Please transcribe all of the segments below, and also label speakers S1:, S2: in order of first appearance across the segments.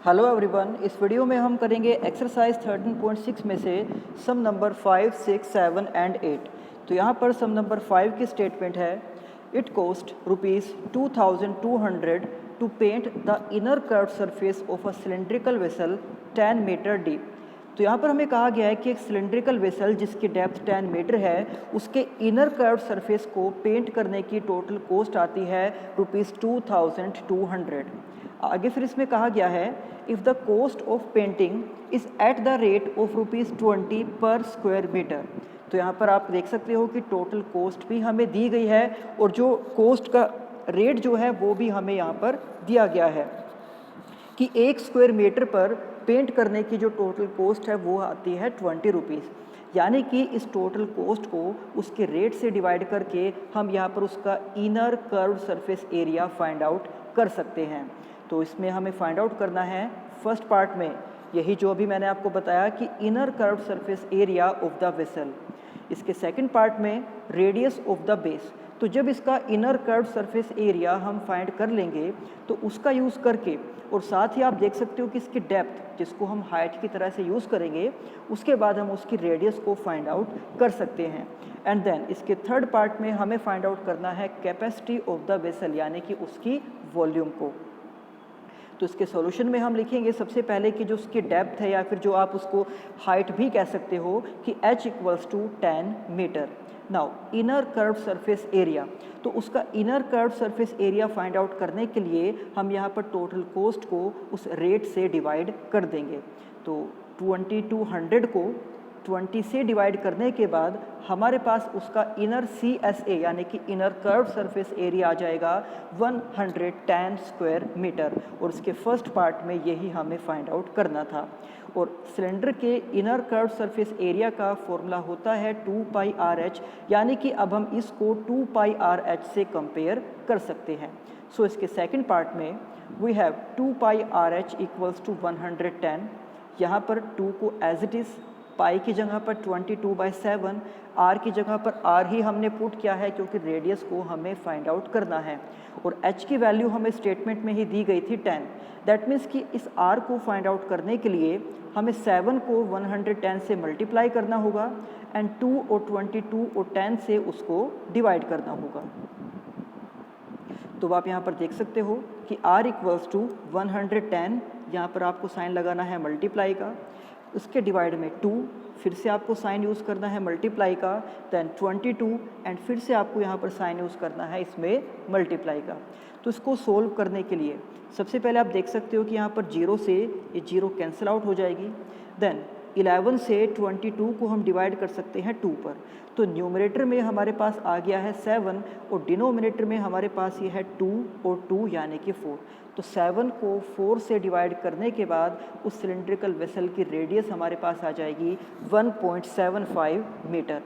S1: Hello everyone, इस video में हम करेंगे एक्सरसाइज 13.6 में से सम नंबर 5, 6, 7 एंड 8। तो यहाँ पर सम नंबर 5 की स्टेटमेंट है, it cost ₹2200 to paint the inner curved surface of a cylindrical vessel 10 metre deep. तो यहाँ पर हमें कहा गया है कि एक सिलेंड्रिकल वेसल जिसकी डेप्थ 10 मीटर है, उसके इनर कर्व सरफेस को पेंट करने की टोटल कॉस्ट आती है ₹2200। आगे फिर इसमें कहा गया है, if the cost of painting is at the rate of ₹20 पर स्क्वायर मीटर। तो यहाँ पर आप देख सकते हो कि टोटल कॉस्ट भी हमें दी गई है और जो कॉस्ट का रेट जो है वो भी हमें यहाँ पर दिया गया है कि 1 स्क्वायर मीटर पर पेंट करने की जो टोटल कॉस्ट है वो आती है ₹20। यानी कि इस टोटल कॉस्ट को उसके रेट से डिवाइड करके हम यहाँ पर उसका inner curved surface area find out कर सकते हैं। तो इसमें हमें फाइंड आउट करना है फर्स्ट पार्ट में यही जो अभी मैंने आपको बताया कि inner curved surface area of the vessel. इसके सेकंड पार्ट में रेडियस ऑफ द बेस। तो जब इसका इनर कर्व सरफेस एरिया हम फाइंड कर लेंगे तो उसका यूज़ करके, और साथ ही आप देख सकते हो कि इसकी डेप्थ जिसको हम हाइट की तरह से यूज़ करेंगे, उसके बाद हम उसकी रेडियस को फाइंड आउट कर सकते हैं। एंड देन इसके थर्ड पार्ट में हमें फाइंड आउट करना है कैपेसिटी ऑफ द वेसल, यानी कि उसकी वॉल्यूम को। तो इसके सॉल्यूशन में हम लिखेंगे सबसे पहले कि जो उसकी डेप्थ है, या फिर जो आप उसको हाइट भी कह सकते हो, कि h equals to 10 metre. Now inner curved surface area, तो उसका inner curved surface area find out करने के लिए हम यहाँ पर टोटल कॉस्ट को उस रेट से डिवाइड कर देंगे। तो 2200 को 20 से डिवाइड करने के बाद हमारे पास उसका इनर CSA यानी कि इनर कर्व सरफेस एरिया आ जाएगा 110 स्क्वायर मीटर, और उसके फर्स्ट पार्ट में यही हमें फाइंड आउट करना था। और सिलेंडर के इनर कर्व सरफेस एरिया का फॉर्मूला होता है 2πRh, यानी कि अब हम इसको 2πRh से कंपेयर कर सकते हैं। सो इसके सेकंड पार्ट में we have 2πRh equals to 110। यहाँ पर 2 को एज इट इज़, पाई की जगह पर 22/7, आर की जगह पर आर ही हमने पुट किया है क्योंकि रेडियस को हमें फाइंड आउट करना है, और एच की वैल्यू हमें स्टेटमेंट में ही दी गई थी 10। दैट मीन्स कि इस आर को फाइंड आउट करने के लिए हमें 7 को 110 से मल्टीप्लाई करना होगा एंड 2 और 22 और 10 से उसको डिवाइड करना होगा। तो आप यहाँ पर देख सकते हो कि r इक्वल्स टू 110, यहाँ पर आपको साइन लगाना है मल्टीप्लाई का, उसके डिवाइड में 2, फिर से आपको साइन यूज़ करना है मल्टीप्लाई का, देन 22 एंड फिर से आपको यहाँ पर साइन यूज़ करना है इसमें मल्टीप्लाई का। तो इसको सोल्व करने के लिए सबसे पहले आप देख सकते हो कि यहाँ पर 0 से ये 0 कैंसिल आउट हो जाएगी। देन 11 से 22 को हम डिवाइड कर सकते हैं 2 पर। तो न्यूमरेटर में हमारे पास आ गया है 7 और डिनोमिनेटर में हमारे पास ये है 2 और 2 यानी कि 4। तो 7 को 4 से डिवाइड करने के बाद उस सिलेंड्रिकल वेसल की रेडियस हमारे पास आ जाएगी 1.75 मीटर।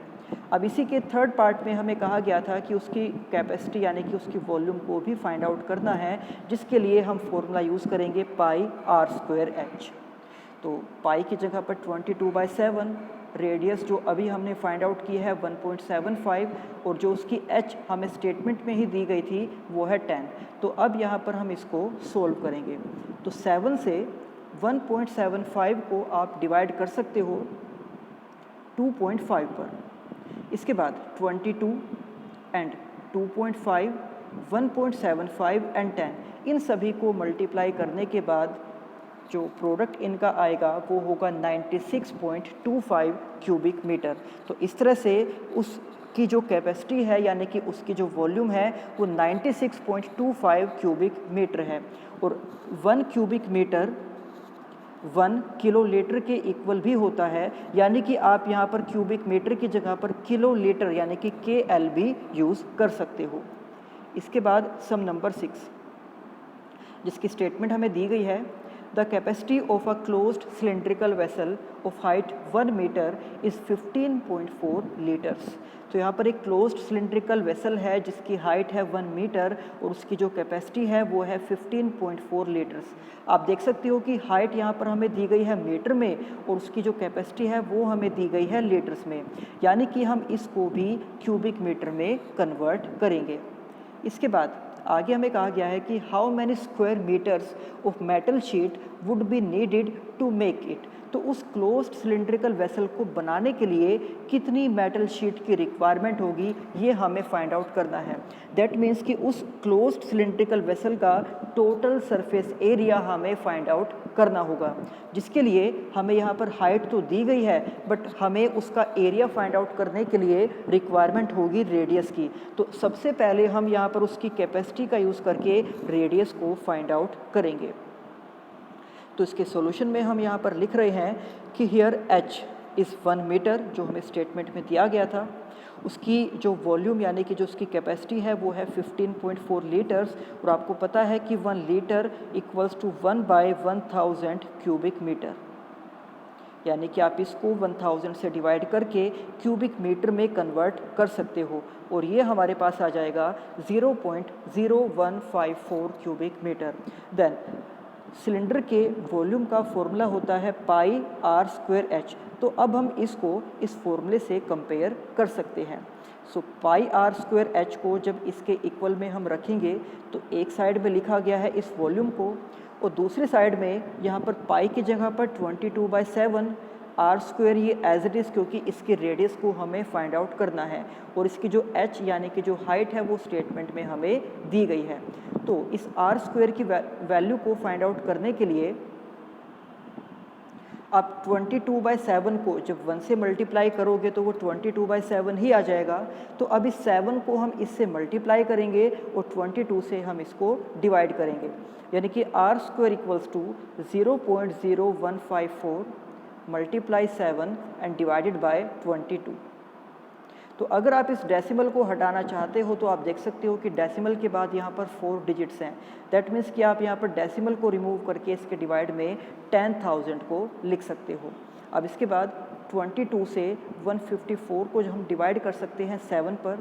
S1: अब इसी के थर्ड पार्ट में हमें कहा गया था कि उसकी कैपेसिटी यानी कि उसकी वॉल्यूम को भी फाइंड आउट करना है, जिसके लिए हम फॉर्मूला यूज़ करेंगे πr²h। तो पाई की जगह पर 22/7, रेडियस जो अभी हमने फाइंड आउट की है 1.75, और जो उसकी h हमें स्टेटमेंट में ही दी गई थी वो है 10। तो अब यहाँ पर हम इसको सोल्व करेंगे। तो 7 से 1.75 को आप डिवाइड कर सकते हो 2.5 पर। इसके बाद 22 एंड 2.5, 1.75 एंड 10, इन सभी को मल्टीप्लाई करने के बाद जो प्रोडक्ट इनका आएगा वो होगा 96.25 क्यूबिक मीटर। तो इस तरह से उसकी जो कैपेसिटी है यानी कि उसकी जो वॉल्यूम है वो 96.25 क्यूबिक मीटर है, और 1 क्यूबिक मीटर 1 किलोलीटर के इक्वल भी होता है, यानी कि आप यहाँ पर क्यूबिक मीटर की जगह पर किलोलीटर यानी कि KL भी यूज़ कर सकते हो। इसके बाद सम नंबर 6, जिसकी स्टेटमेंट हमें दी गई है, the capacity of a closed cylindrical vessel of height 1 metre is 15.4 litres. तो यहाँ पर एक क्लोज्ड सिलेंड्रिकल वेसल है जिसकी हाइट है 1 मीटर और उसकी जो कैपेसिटी है वो है 15.4 लीटर्स। आप देख सकते हो कि हाइट यहाँ पर हमें दी गई है मीटर में और उसकी जो कैपेसिटी है वो हमें दी गई है लीटर्स में, यानी कि हम इसको भी क्यूबिक मीटर में कन्वर्ट करेंगे। इसके बाद आगे हमें कहा गया है कि how many square metres of metal sheet would be needed to make it. तो उस क्लोज्ड सिलिंड्रिकल वेसल को बनाने के लिए कितनी मेटल शीट की रिक्वायरमेंट होगी, ये हमें फाइंड आउट करना है। दैट मीन्स कि उस क्लोज्ड सिलिंड्रिकल वेसल का टोटल सरफेस एरिया हमें फाइंड आउट करना होगा, जिसके लिए हमें यहाँ पर हाइट तो दी गई है बट हमें उसका एरिया फाइंड आउट करने के लिए रिक्वायरमेंट होगी रेडियस की। तो सबसे पहले हम यहाँ पर उसकी कैपेसिटी का यूज़ करके रेडियस को फाइंड आउट करेंगे। तो इसके सॉल्यूशन में हम यहाँ पर लिख रहे हैं कि हियर h इज़ 1 मीटर, जो हमें स्टेटमेंट में दिया गया था। उसकी जो वॉल्यूम यानी कि जो उसकी कैपेसिटी है वो है 15.4 लीटर्स, और आपको पता है कि 1 litre equals to 1/1000 cubic metre, यानी कि आप इसको 1000 से डिवाइड करके क्यूबिक मीटर में कन्वर्ट कर सकते हो, और ये हमारे पास आ जाएगा 0.0154 क्यूबिक मीटर। देन सिलेंडर के वॉल्यूम का फॉर्मूला होता है पाई आर स्क्वायर एच। तो अब हम इसको इस फॉर्मूले से कंपेयर कर सकते हैं। सो पाई आर स्क्वायर एच को जब इसके इक्वल में हम रखेंगे तो एक साइड में लिखा गया है इस वॉल्यूम को, और दूसरी साइड में यहाँ पर पाई की जगह पर 22/7 आर स्क्वायर, ये एज इट इज़ क्योंकि इसके रेडियस को हमें फाइंड आउट करना है, और इसकी जो एच यानी कि जो हाइट है वो स्टेटमेंट में हमें दी गई है। तो इस आर स्क्वायर की वैल्यू को फाइंड आउट करने के लिए आप 22/7 को जब 1 से मल्टीप्लाई करोगे तो वो 22/7 ही आ जाएगा। तो अब इस 7 को हम इससे मल्टीप्लाई करेंगे और 22 से हम इसको डिवाइड करेंगे, यानी कि r square equals to 0.0154 multiply 7 and divided by 22। तो अगर आप इस डेसिमल को हटाना चाहते हो तो आप देख सकते हो कि डेसिमल के बाद यहाँ पर 4 डिजिट्स हैं। दैट मीन्स कि आप यहाँ पर डेसिमल को रिमूव करके इसके डिवाइड में 10,000 को लिख सकते हो। अब इसके बाद 22 से 154 को जो हम डिवाइड कर सकते हैं 7 पर,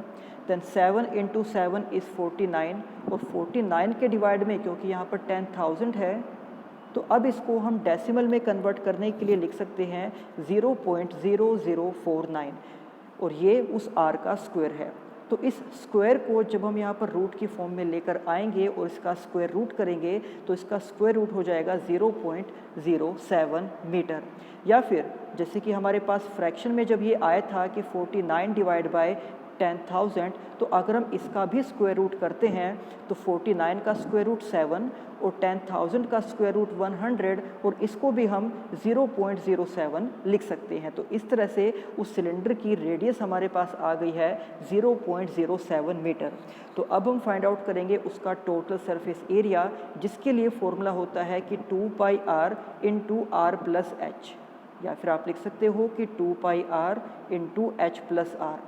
S1: देन 7 × 7 इज़ 49, और 49 के डिवाइड में क्योंकि यहाँ पर 10,000 है तो अब इसको हम डेसिमल में कन्वर्ट करने के लिए लिख सकते हैं 0.0049, और ये उस आर का स्क्वायर है। तो इस स्क्वायर को जब हम यहाँ पर रूट की फॉर्म में लेकर आएंगे और इसका स्क्वायर रूट करेंगे तो इसका स्क्वायर रूट हो जाएगा 0.07 मीटर। या फिर जैसे कि हमारे पास फ्रैक्शन में जब ये आया था कि 49 डिवाइड बाय 10,000, तो अगर हम इसका भी स्क्वायर रूट करते हैं तो 49 का स्क्वायर रूट 7 और 10,000 का स्क्वायर रूट 100, और इसको भी हम 0.07 लिख सकते हैं। तो इस तरह से उस सिलेंडर की रेडियस हमारे पास आ गई है 0.07 मीटर। तो अब हम फाइंड आउट करेंगे उसका टोटल सरफेस एरिया, जिसके लिए फॉर्मूला होता है कि 2πr × r+h, या फिर आप लिख सकते हो कि 2πr × h+r।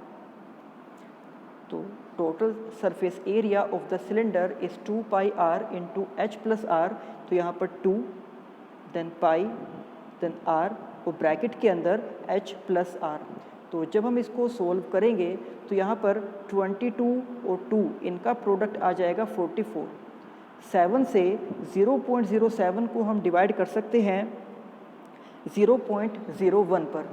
S1: तो total surface area of the cylinder is 2πr × h+r। तो यहाँ पर 2 देन पाई देन r और ब्रैकेट के अंदर h+r। तो जब हम इसको सोल्व करेंगे तो यहाँ पर 22 और 2 इनका प्रोडक्ट आ जाएगा 44। 7 से 0.07 को हम डिवाइड कर सकते हैं 0.01 पर,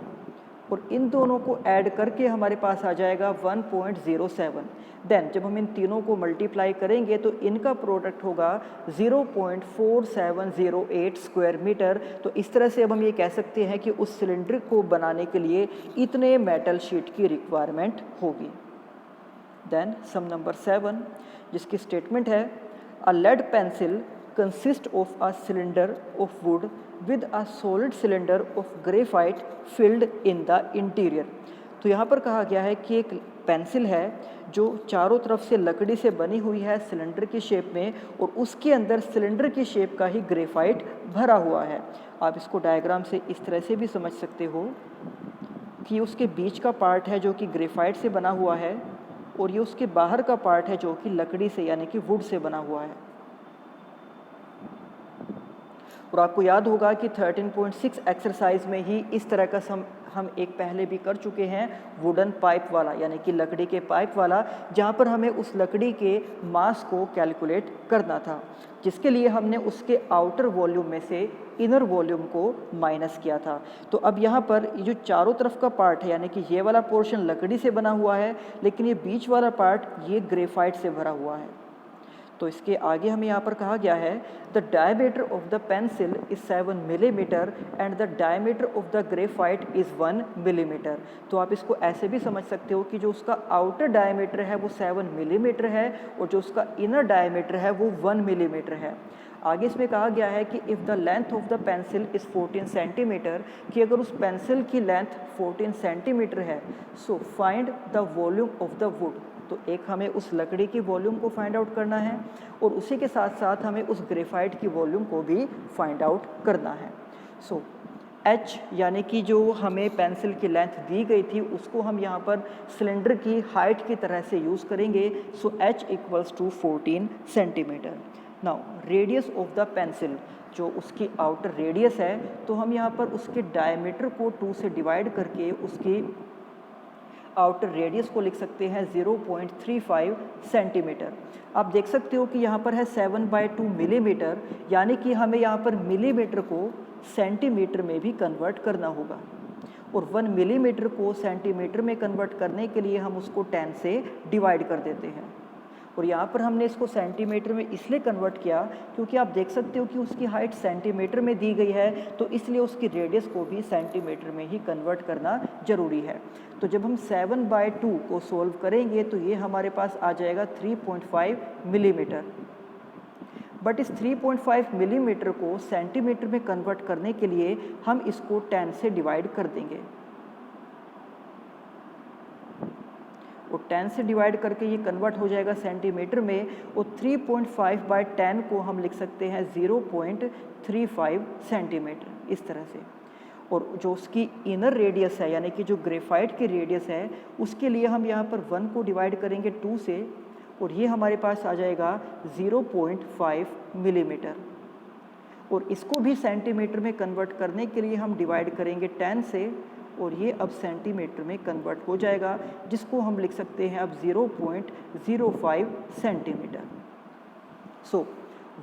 S1: और इन दोनों को ऐड करके हमारे पास आ जाएगा 1.07। देन जब हम इन तीनों को मल्टीप्लाई करेंगे तो इनका प्रोडक्ट होगा 0.4708 स्क्वायर मीटर। तो इस तरह से अब हम ये कह सकते हैं कि उस सिलेंडर को बनाने के लिए इतने मेटल शीट की रिक्वायरमेंट होगी। देन सम नंबर 7, जिसकी स्टेटमेंट है a lead pencil consist of a cylinder of wood with a solid cylinder of graphite filled in the interior। तो यहाँ पर कहा गया है कि एक पेंसिल है जो चारों तरफ से लकड़ी से बनी हुई है सिलेंडर की शेप में, और उसके अंदर सिलेंडर की शेप का ही ग्रेफाइट भरा हुआ है। आप इसको डायग्राम से इस तरह से भी समझ सकते हो कि उसके बीच का पार्ट है जो कि ग्रेफाइट से बना हुआ है, और ये उसके बाहर का पार्ट है जो कि लकड़ी से यानी कि वुड से बना हुआ है। और आपको याद होगा कि 13.6 एक्सरसाइज में ही इस तरह का हम एक पहले भी कर चुके हैं, वुडन पाइप वाला यानी कि लकड़ी के पाइप वाला, जहाँ पर हमें उस लकड़ी के मास को कैलकुलेट करना था, जिसके लिए हमने उसके आउटर वॉल्यूम में से इनर वॉल्यूम को माइनस किया था। तो अब यहाँ पर ये जो चारों तरफ का पार्ट है यानी कि ये वाला पोर्शन लकड़ी से बना हुआ है, लेकिन ये बीच वाला पार्ट ये ग्रेफाइट से भरा हुआ है। तो इसके आगे हमें यहाँ पर कहा गया है the diameter of the pencil is 7 millimetre and the diameter of the graphite is 1 millimetre. तो आप इसको ऐसे भी समझ सकते हो कि जो उसका आउटर डायमीटर है वो 7 मिलीमीटर है और जो उसका इनर डायमीटर है वो 1 मिलीमीटर है। आगे इसमें कहा गया है कि if the length of the pencil is 14 centimetre, कि अगर उस पेंसिल की लेंथ 14 सेंटीमीटर है, so find the volume of the would. तो एक हमें उस लकड़ी की वॉल्यूम को फाइंड आउट करना है और उसी के साथ साथ हमें उस ग्रेफाइट की वॉल्यूम को भी फाइंड आउट करना है। सो एच यानी कि जो हमें पेंसिल की लेंथ दी गई थी उसको हम यहाँ पर सिलेंडर की हाइट की तरह से यूज़ करेंगे। So h equals to 14 centimetre. Now radius of the pencil, जो उसकी आउटर रेडियस है, तो हम यहाँ पर उसके डायमीटर को 2 से डिवाइड करके उसकी आउटर रेडियस को लिख सकते हैं 0.35 सेंटीमीटर। आप देख सकते हो कि यहाँ पर है 7/2 मिलीमीटर, यानी कि हमें यहाँ पर मिलीमीटर को सेंटीमीटर में भी कन्वर्ट करना होगा और 1 मिलीमीटर को सेंटीमीटर में कन्वर्ट करने के लिए हम उसको 10 से डिवाइड कर देते हैं। और यहाँ पर हमने इसको सेंटीमीटर में इसलिए कन्वर्ट किया क्योंकि आप देख सकते हो कि उसकी हाइट सेंटीमीटर में दी गई है, तो इसलिए उसकी रेडियस को भी सेंटीमीटर में ही कन्वर्ट करना ज़रूरी है। तो जब हम 7/2 को सोल्व करेंगे तो ये हमारे पास आ जाएगा 3.5 मिलीमीटर। बट इस 3.5 मिलीमीटर को सेंटीमीटर में कन्वर्ट करने के लिए हम इसको 10 से डिवाइड कर देंगे और 10 से डिवाइड करके ये कन्वर्ट हो जाएगा सेंटीमीटर में और 3.5/10 को हम लिख सकते हैं 0.35 सेंटीमीटर, इस तरह से। और जो उसकी इनर रेडियस है यानी कि जो ग्रेफाइट की रेडियस है उसके लिए हम यहाँ पर 1 को डिवाइड करेंगे 2 से और ये हमारे पास आ जाएगा 0.5 मिलीमीटर। और इसको भी सेंटीमीटर में कन्वर्ट करने के लिए हम डिवाइड करेंगे 10 से और ये अब सेंटीमीटर में कन्वर्ट हो जाएगा, जिसको हम लिख सकते हैं अब 0.05 centimetre. So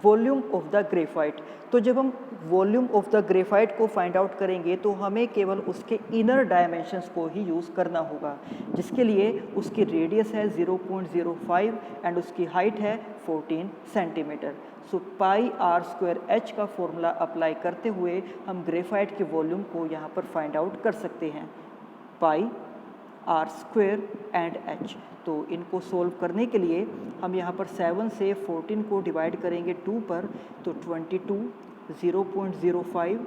S1: volume of the graphite, तो जब हम वॉल्यूम ऑफ द ग्रेफाइट को फाइंड आउट करेंगे तो हमें केवल उसके इनर डायमेंशंस को ही यूज़ करना होगा, जिसके लिए उसकी रेडियस है 0.05 एंड उसकी हाइट है 14 सेंटीमीटर। सो πr²h का फॉर्मूला अप्लाई करते हुए हम ग्रेफाइट के वॉल्यूम को यहाँ पर फाइंड आउट कर सकते हैं, πr² एंड h। तो इनको सोल्व करने के लिए हम यहाँ पर 7 से 14 को डिवाइड करेंगे 2 पर, तो 22, 0.05,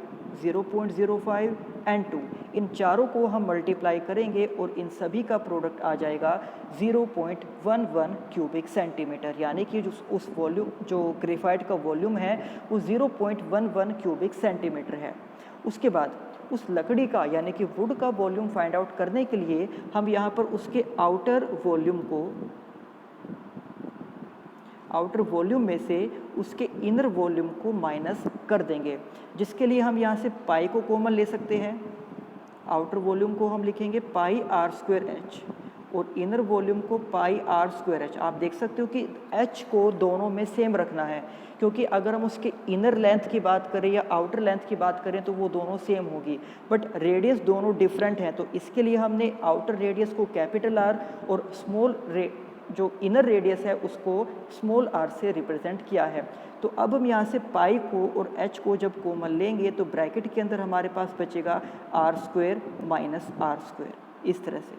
S1: 0.05 एंड 2, इन चारों को हम मल्टीप्लाई करेंगे और इन सभी का प्रोडक्ट आ जाएगा 0.11 क्यूबिक सेंटीमीटर, यानी कि जो उस वॉल्यूम जो ग्रेफाइट का वॉल्यूम है वो 0.11 क्यूबिक सेंटीमीटर है। उसके बाद उस लकड़ी का यानी कि वुड का वॉल्यूम फाइंड आउट करने के लिए हम यहाँ पर उसके आउटर वॉल्यूम में से उसके इनर वॉल्यूम को माइनस कर देंगे, जिसके लिए हम यहाँ से पाई को कॉमन ले सकते हैं। आउटर वॉल्यूम को हम लिखेंगे πr²h और इनर वॉल्यूम को πr²h। आप देख सकते हो कि h को दोनों में सेम रखना है, क्योंकि अगर हम उसके इनर लेंथ की बात करें या आउटर लेंथ की बात करें तो वो दोनों सेम होगी, बट रेडियस दोनों डिफरेंट हैं। तो इसके लिए हमने आउटर रेडियस को कैपिटल R और जो इनर रेडियस है उसको स्मॉल r से रिप्रेजेंट किया है। तो अब हम यहाँ से पाई को और h को जब कॉमन लेंगे तो ब्रैकेट के अंदर हमारे पास बचेगा r² माइनस r², इस तरह से।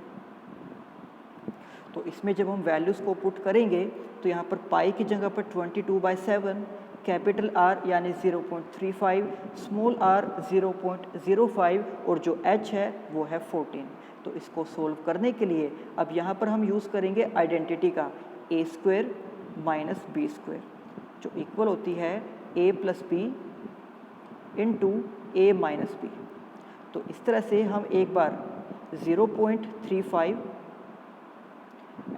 S1: तो इसमें जब हम वैल्यूज़ को पुट करेंगे तो यहाँ पर पाई की जगह पर 22/7, कैपिटल R यानी 0.35, स्मॉल r 0.05 और जो h है वो है 14। तो इसको सोल्व करने के लिए अब यहाँ पर हम यूज़ करेंगे आइडेंटिटी का a² माइनस b², जो इक्वल होती है a plus b into a minus b। तो इस तरह से हम एक बार 0.35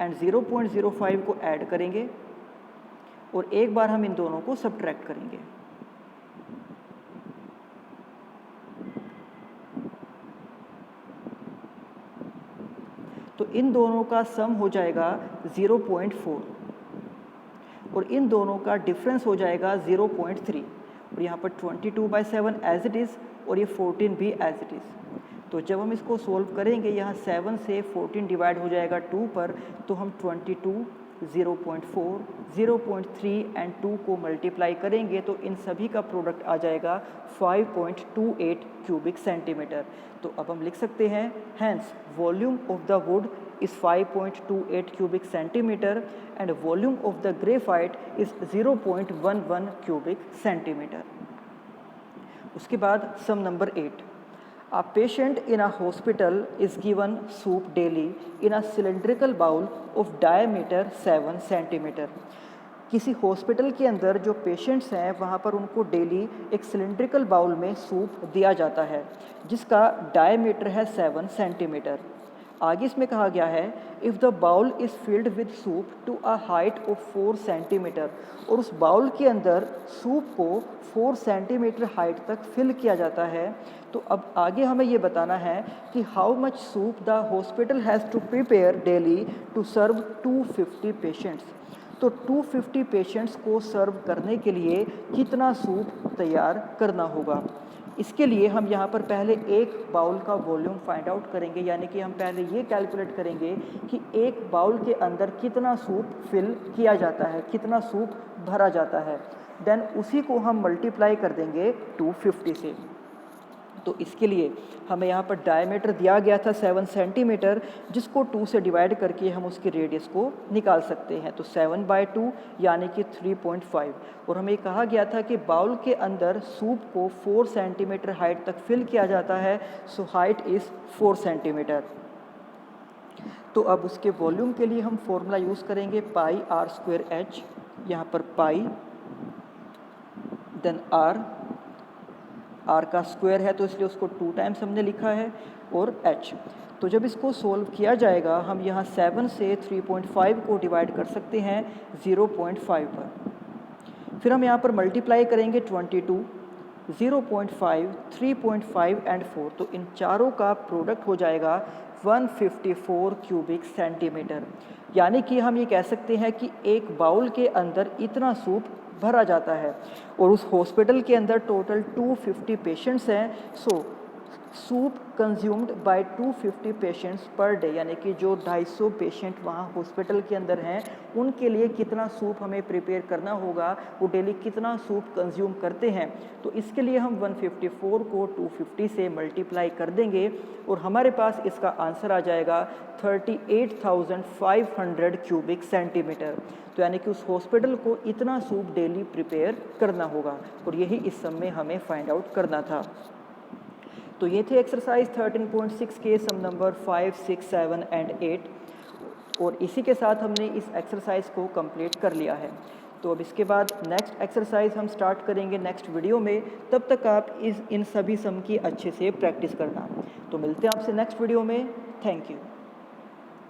S1: एंड 0.05 को ऐड करेंगे और एक बार हम इन दोनों को सब्ट्रैक्ट करेंगे। तो इन दोनों का सम हो जाएगा 0.4 और इन दोनों का डिफरेंस हो जाएगा 0.3 और यहाँ पर 22/7 एज इट इज़ और ये 14 भी एज इट इज़। तो जब हम इसको सोल्व करेंगे यहाँ 7 से 14 डिवाइड हो जाएगा 2 पर, तो हम 22 0.4, 0.3 एंड 2 को मल्टीप्लाई करेंगे तो इन सभी का प्रोडक्ट आ जाएगा 5.28 क्यूबिक सेंटीमीटर। तो अब हम लिख सकते हैं hence volume of the wood is 5.28 cubic centimeter and volume of the graphite is 0.11 cubic centimeter। उसके बाद सम number 8, a patient in a hospital is given soup daily in a cylindrical bowl of diameter 7 centimeter। किसी hospital के अंदर जो patients हैं वहाँ पर उनको डेली एक सिलेंड्रिकल बाउल में सूप दिया जाता है जिसका डायमीटर है 7 सेंटीमीटर। आगे इसमें कहा गया है if the bowl is filled with soup to a height of 4 centimetre, और उस बाउल के अंदर सूप को 4 सेंटीमीटर हाइट तक फिल किया जाता है। तो अब आगे हमें ये बताना है कि how much soup the hospital has to prepare daily to serve 250 patients. तो 250 पेशेंट्स को सर्व करने के लिए कितना सूप तैयार करना होगा। इसके लिए हम यहाँ पर पहले एक बाउल का वॉल्यूम फाइंड आउट करेंगे, यानी कि हम पहले ये कैलकुलेट करेंगे कि एक बाउल के अंदर कितना सूप फिल किया जाता है, कितना सूप भरा जाता है। देन उसी को हम मल्टीप्लाई कर देंगे 250 से। तो इसके लिए हमें यहाँ पर डायमीटर दिया गया था 7 सेंटीमीटर, जिसको 2 से डिवाइड करके हम उसके रेडियस को निकाल सकते हैं। तो 7/2 यानी कि 3.5, और हमें कहा गया था कि बाउल के अंदर सूप को 4 सेंटीमीटर हाइट तक फिल किया जाता है, सो हाइट इज़ 4 सेंटीमीटर। तो अब उसके वॉल्यूम के लिए हम फॉर्मूला यूज़ करेंगे पाई r²h, यहाँ पर पाई देन आर का स्क्वायर है तो इसलिए उसको 2 टाइम्स हमने लिखा है, और h। तो जब इसको सोल्व किया जाएगा हम यहाँ 7 से 3.5 को डिवाइड कर सकते हैं 0.5 पर। फिर हम यहाँ पर मल्टीप्लाई करेंगे 22, 0.5, 3.5 एंड 4, तो इन चारों का प्रोडक्ट हो जाएगा 154 क्यूबिक सेंटीमीटर। यानी कि हम ये कह सकते हैं कि एक बाउल के अंदर इतना सूप भरा जाता है, और उस हॉस्पिटल के अंदर टोटल 250 पेशेंट्स हैं। So soup consumed by 250 patients per day, यानी कि जो 250 पेशेंट वहाँ हॉस्पिटल के अंदर हैं उनके लिए कितना सूप हमें प्रिपेयर करना होगा, वो डेली कितना सूप कंज्यूम करते हैं। तो इसके लिए हम 154 को 250 से मल्टीप्लाई कर देंगे और हमारे पास इसका आंसर आ जाएगा 38,500 क्यूबिक सेंटीमीटर। तो यानी कि उस हॉस्पिटल को इतना सूप डेली प्रिपेयर करना होगा, और यही इस सम में हमें फाइंड आउट करना था। तो ये थे एक्सरसाइज 13.6 के सम नंबर 5, 6, 7 एंड 8, और इसी के साथ हमने इस एक्सरसाइज को कंप्लीट कर लिया है। तो अब इसके बाद नेक्स्ट एक्सरसाइज हम स्टार्ट करेंगे नेक्स्ट वीडियो में। तब तक आप इन सभी सम की अच्छे से प्रैक्टिस करना। तो मिलते हैं आपसे नेक्स्ट वीडियो में। Thank you.